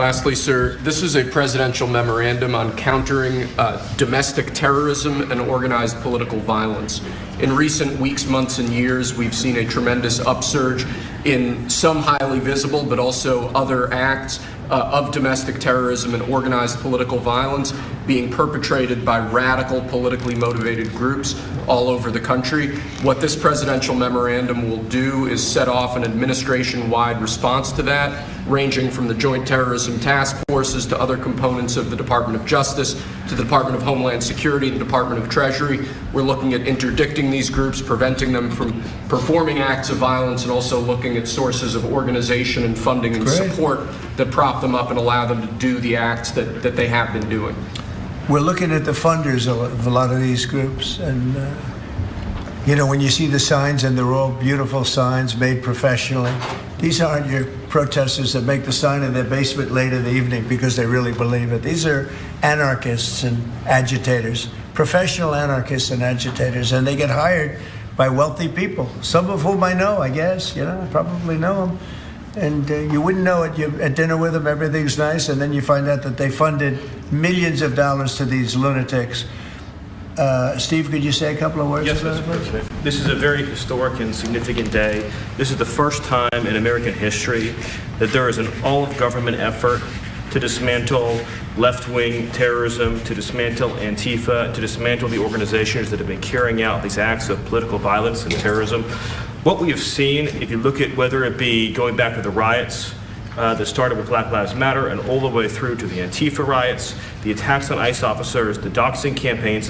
Lastly, sir, this is a presidential memorandum on countering domestic terrorism and organized political violence. In recent weeks, months, and years, we've seen a tremendous upsurge in some highly visible but also other acts of domestic terrorism and organized political violence being perpetrated by radical, politically motivated groups all over the country. What this presidential memorandum will do is set off an administration-wide response to that, ranging from the Joint Terrorism Task Forces to other components of the Department of Justice, to the Department of Homeland Security, the Department of Treasury. We're looking at interdicting these groups, preventing them from performing acts of violence, and also looking at sources of organization and funding and support that prop them up and allow them to do the acts that they have been doing. We're looking at the funders of a lot of these groups, and you know, when you see the signs, and they're all beautiful signs made professionally, these aren't your protesters that make the sign in their basement late in the evening because they really believe it. These are anarchists and agitators, professional anarchists and agitators, and they get hired by wealthy people, some of whom I know, I guess, you know, I probably know them. And you wouldn't know it. You're at dinner with them, everything's nice, and then you find out that they funded millions of dollars to these lunatics. Steve, could you say a couple of words? Yes, Mr. President. This is a very historic and significant day. This is the first time in American history that there is an all-of-government effort to dismantle left-wing terrorism, to dismantle Antifa, to dismantle the organizations that have been carrying out these acts of political violence and terrorism. What we have seen, if you look at whether it be going back to the riots that started with Black Lives Matter and all the way through to the Antifa riots, the attacks on ICE officers, the doxing campaigns,